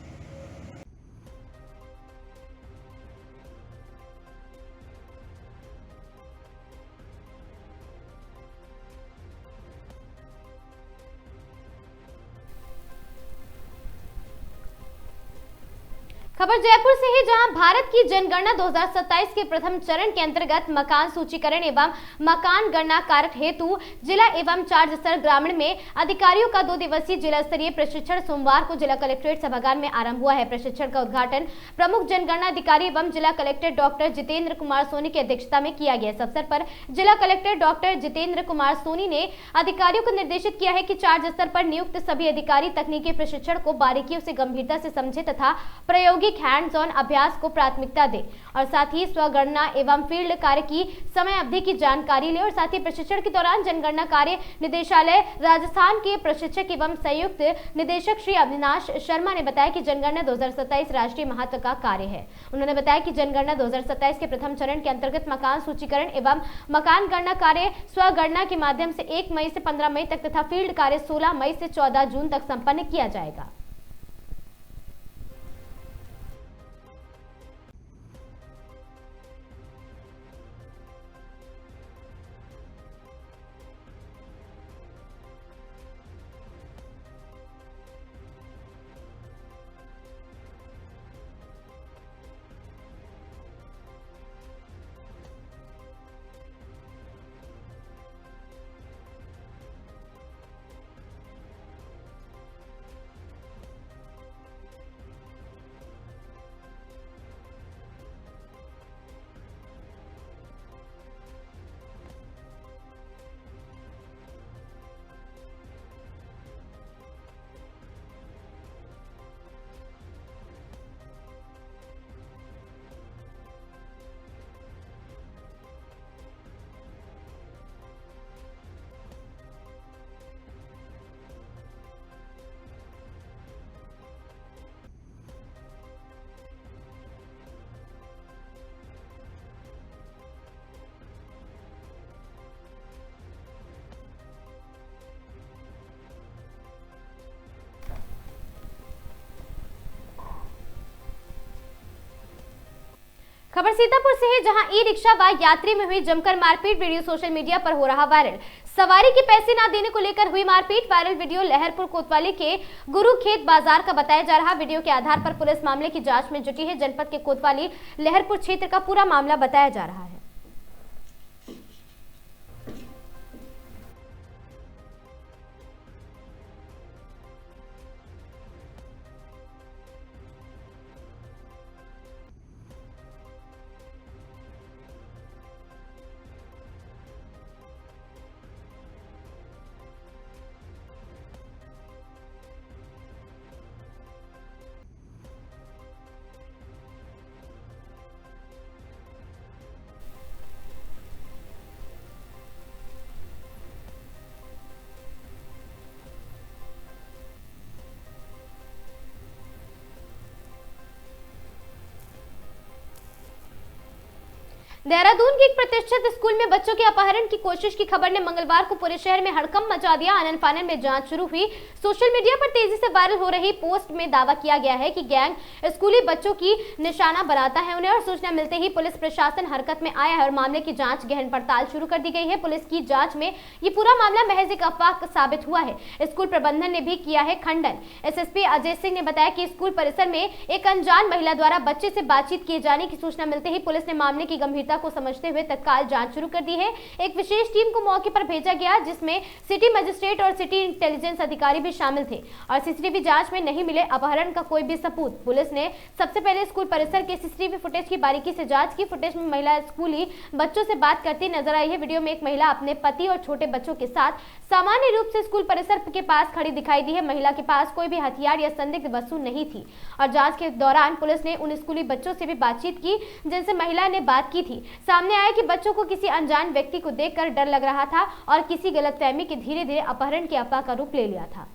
खबर जयपुर से है, जहां भारत की जनगणना 2027 के प्रथम चरण के अंतर्गत मकान सूचीकरण एवं मकान गणना कार्य हेतु जिला एवं 4 स्तर ग्रामीण में अधिकारियों का 2 दिवसीय जिला स्तरीय प्रशिक्षण सोमवार को जिला कलेक्ट्रेट सभागार में आरंभ हुआ है। प्रशिक्षण का उद्घाटन प्रमुख जनगणना अधिकारी एवं जिला कलेक्टर डॉक्टर जितेंद्र कुमार सोनी की अध्यक्षता में किया गया। इस अवसर पर जिला कलेक्टर डॉक्टर जितेंद्र कुमार सोनी ने अधिकारियों को निर्देशित किया है कि 4 स्तर पर नियुक्त सभी अधिकारी तकनीकी प्रशिक्षण को बारीकियों से गंभीरता से समझे तथा प्रयोगी हैंड्स ऑन अभ्यास को प्राथमिकता दे और साथ ही स्वगणना एवं फील्ड कार्य की समय अवधि की जानकारी ले। और साथ ही प्रशिक्षण के दौरान जनगणना कार्य निदेशालय राजस्थान के प्रशिक्षक एवं संयुक्त निदेशक श्री अविनाश शर्मा ने बताया कि जनगणना 2027 राष्ट्रीय महत्व का कार्य है। उन्होंने बताया कि जनगणना 2027 के प्रथम चरण के अंतर्गत मकान सूचीकरण एवं मकान गणना कार्य स्वगणना के माध्यम से 1 मई से 15 मई तक तथा फील्ड कार्य 16 मई से 14 जून तक संपन्न किया जाएगा। खबर सीतापुर से है, जहां ई रिक्शा व यात्री में हुई जमकर मारपीट। वीडियो सोशल मीडिया पर हो रहा वायरल। सवारी के पैसे ना देने को लेकर हुई मारपीट। वायरल वीडियो लहरपुर कोतवाली के गुरुखेत बाजार का बताया जा रहा। वीडियो के आधार पर पुलिस मामले की जांच में जुटी है। जनपद के कोतवाली लहरपुर क्षेत्र का पूरा मामला बताया जा रहा है। देहरादून के एक प्रतिष्ठित स्कूल में बच्चों के अपहरण की कोशिश की खबर ने मंगलवार को पूरे शहर में हड़कंप मचा दिया। आनन फानन में जांच शुरू हुई। सोशल मीडिया पर तेजी से वायरल हो रही पोस्ट में दावा किया गया है कि गैंग स्कूली बच्चों की निशाना बनाता है उन्हें, और सूचना मिलते ही पुलिस प्रशासन हरकत में आया है और मामले की जांच गहन पड़ताल शुरू कर दी गई है। पुलिस की जांच में ये पूरा मामला महज एक अफवाह साबित हुआ है। स्कूल प्रबंधन ने भी किया है खंडन। एसएसपी अजय सिंह ने बताया कि स्कूल परिसर में एक अनजान महिला द्वारा बच्चे से बातचीत किए जाने की सूचना मिलते ही पुलिस ने मामले की गंभीरता को समझते हुए तत्काल जांच शुरू कर दी है। एक विशेष टीम को मौके पर भेजा गया जिसमें सिटी मजिस्ट्रेट और सिटी इंटेलिजेंस अधिकारी भी शामिल थे और सीसीटीवी जांच में नहीं मिले अपहरण का कोई भी सबूत। पुलिस ने सबसे पहले स्कूल परिसर के सीसीटीवी फुटेज की बारीकी से जांच की। फुटेज में महिला स्कूली बच्चों से बात करती नजर आई है। वीडियो में एक महिला अपने पति और छोटे बच्चों के साथ सामान्य रूप से स्कूल परिसर के पास खड़ी दिखाई दी है। महिला के पास कोई भी हथियार या संदिग्ध वस्तु नहीं थी और जांच के दौरान पुलिस ने उन स्कूली बच्चों से भी बातचीत की जिनसे महिला ने बात की थी। सामने आया कि बच्चों को किसी अनजान व्यक्ति को देखकर डर लग रहा था और किसी गलतफहमी के धीरे धीरे अपहरण की अफवाह का रूप ले लिया था।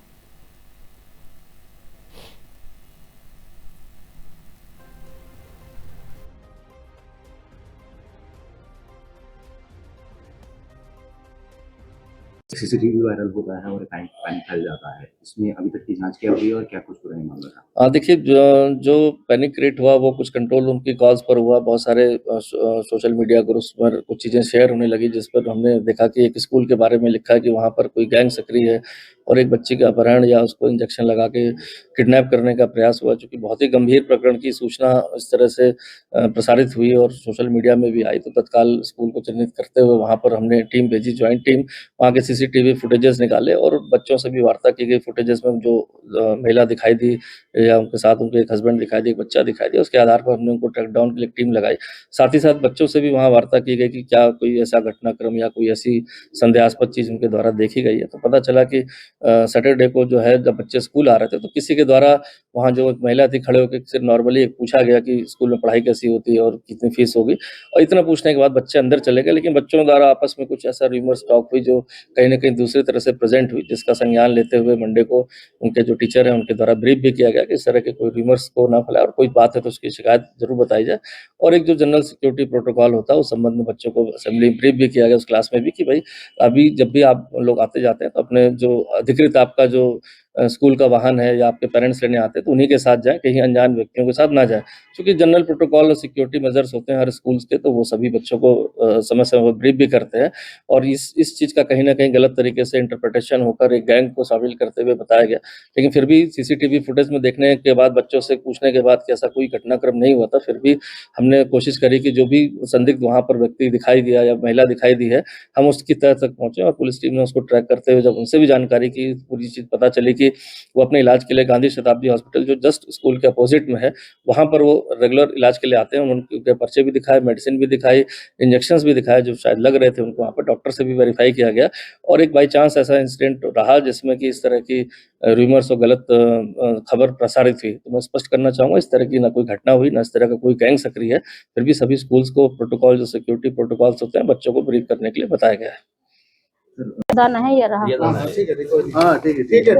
सीसीटीवी वायरल होता है और पैनिक फैल जाता है, इसमें अभी तक की जांच क्या हुई और क्या कुछ पूरा मामला था? देखिए, जो पैनिक क्रिएट हुआ वो कुछ कंट्रोल उनकी कॉज पर हुआ। बहुत सारे सोशल मीडिया ग्रुप्स पर कुछ चीज़ें शेयर होने लगी जिस पर हमने देखा कि एक स्कूल के बारे में लिखा है कि वहाँ पर कोई गैंग सक्रिय है और एक बच्ची का अपहरण या उसको इंजेक्शन लगा के किडनैप करने का प्रयास हुआ। चूँकि बहुत ही गंभीर प्रकरण की सूचना इस तरह से प्रसारित हुई और सोशल मीडिया में भी आई तो तत्काल स्कूल को चिन्हित करते हुए वहाँ पर हमने टीम भेजी, ज्वाइंट टीम। वहाँ के सीसीटीवी फुटेजेस निकाले और बच्चों से भी वार्ता की गई। फुटेजेस में जो महिला दिखाई दी या उनके साथ उनके एक हस्बैंड दिखाई दी, एक बच्चा दिखाई दिया, उसके आधार पर हमने उनको ट्रैक डाउन के लिए टीम लगाई। साथ ही साथ बच्चों से भी वहाँ वार्ता की गई कि क्या कोई ऐसा घटनाक्रम या कोई ऐसी संदेहास्पद चीज़ उनके द्वारा देखी गई है। तो पता चला कि सैटरडे को जो है जब बच्चे स्कूल आ रहे थे तो किसी के द्वारा वहाँ जो एक महिला थी खड़े होकर सिर्फ नॉर्मली एक पूछा गया कि स्कूल में पढ़ाई कैसी होती है और कितनी फीस होगी, और इतना पूछने के बाद बच्चे अंदर चले गए। लेकिन बच्चों द्वारा आपस में कुछ ऐसा रूमर्स टॉक हुई जो कहीं ना कहीं दूसरी तरह से प्रेजेंट हुई, जिसका संज्ञान लेते हुए मंडे को उनके जो टीचर हैं उनके द्वारा ब्रीफ भी किया गया कि इस तरह के कोई रूमर्स को ना फैलाए और कोई बात है तो उसकी शिकायत जरूर बताई जाए। और एक जो जनरल सिक्योरिटी प्रोटोकॉल होता है उस संबंध में बच्चों को असेंबली ब्रीफ भी किया गया उस क्लास में भी कि भाई अभी जब भी आप लोग आते जाते हैं तो अपने जो अधिकृत आपका जो स्कूल का वाहन है या आपके पेरेंट्स लेने आते हैं तो उन्हीं के साथ जाएं, कहीं अनजान व्यक्तियों के साथ ना जाएं। क्योंकि जनरल प्रोटोकॉल और सिक्योरिटी मेजर्स होते हैं हर स्कूल्स के, तो वो सभी बच्चों को समय समय पर ब्रीफ भी करते हैं। और इस चीज़ का कहीं ना कहीं गलत तरीके से इंटरप्रिटेशन होकर एक गैंग को शामिल करते हुए बताया गया। लेकिन फिर भी सीसीटीवी फुटेज में देखने के बाद, बच्चों से पूछने के बाद कि ऐसा कोई घटनाक्रम नहीं हुआ था, फिर भी हमने कोशिश करी कि जो भी संदिग्ध वहाँ पर व्यक्ति दिखाई दिया या महिला दिखाई दी है, हम उसकी तह तक पहुँचे और पुलिस टीम ने उसको ट्रैक करते हुए जब उनसे भी जानकारी की, पूरी चीज़ पता चली कि वो अपने इलाज के लिए गांधी शताब्दी हॉस्पिटल जो जस्ट स्कूल के अपोजिट में है वहाँ पर वो रेगुलर इलाज के लिए आते हैं। उनके पर्चे भी दिखाए, मेडिसिन भी दिखाई, इंजेक्शंस भी दिखाए जो शायद लग रहे थे उनको, वहाँ पर डॉक्टर से भी वेरीफाई किया गया। और एक बाई चांस ऐसा इंसिडेंट रहा जिसमें कि इस तरह की रूमर्स और गलत खबर प्रसारित हुई। तो मैं स्पष्ट करना चाहूँगा इस तरह की ना कोई घटना हुई, ना इस तरह का कोई गैंग सक्रिय है। फिर भी सभी स्कूल्स को प्रोटोकॉल जो सिक्योरिटी प्रोटोकॉल्स होते हैं बच्चों को ब्रीफ करने के लिए बताया गया है। दाना है ये रहा। ठीक है।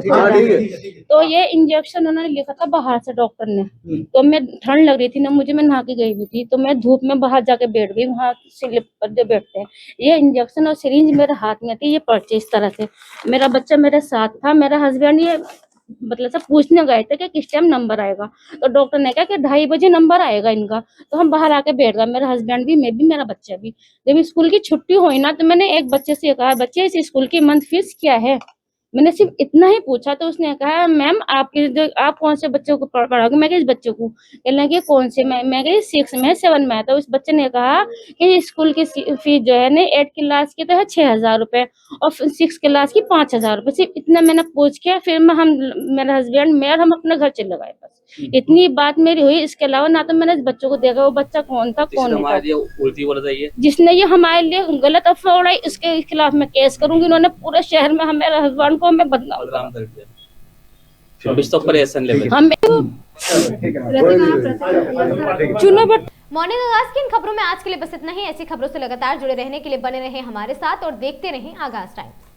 तो ये इंजेक्शन उन्होंने लिखा था बाहर से डॉक्टर ने, तो मैं ठंड लग रही थी ना मुझे, मैं नहा के गई हुई थी, तो मैं धूप में बाहर जाके बैठ गई वहाँ स्लिप पर जो बैठते हैं। ये इंजेक्शन और सिरिंज मेरे हाथ में थी, ये पर्ची इस तरह से। मेरा बच्चा मेरे साथ था, मेरा हस्बैंड ये मतलब सब पूछने गए थे कि किस टाइम नंबर आएगा, तो डॉक्टर ने कहा कि 2:30 बजे नंबर आएगा इनका। तो हम बाहर आके बैठ गए, मेरा हस्बैंड भी, मैं भी, मेरा बच्चा भी। जब स्कूल की छुट्टी हुई ना तो मैंने एक बच्चे से कहा, बच्चे इस स्कूल की मंथ फीस क्या है? मैंने सिर्फ इतना ही पूछा तो उसने कहा, मैम आपके जो आप कौन से बच्चों को पढ़ाओगे? मैं इस बच्चे को। कहने लगे कौन से? मैं गई 6 में 7 में। तो उस बच्चे ने कहा कि स्कूल की फीस जो है ना 8 क्लास की तो है 6,000 रुपए और 6 क्लास की 5,000 रुपए। सिर्फ इतना मैंने पूछ के फिर मेरा हस्बैंड मैं और हम अपने घर चले गए। बस इतनी बात मेरी हुई, इसके अलावा ना तो मैंने इस बच्चों को देखा वो बच्चा कौन था कौन नहीं था। जिसने ये हमारे लिए गलत अफवाह उड़ाई इसके खिलाफ मैं केस करूंगी। इन्होंने पूरे शहर में मेरे हस्बैंड को हमें बदनाम कर दिया। मॉर्निंग आगाज की इन खबरों में आज के लिए बस इतना ही। ऐसी खबरों से लगातार जुड़े रहने के लिए बने रहें हमारे साथ और देखते रहें आगाज टाइम्स।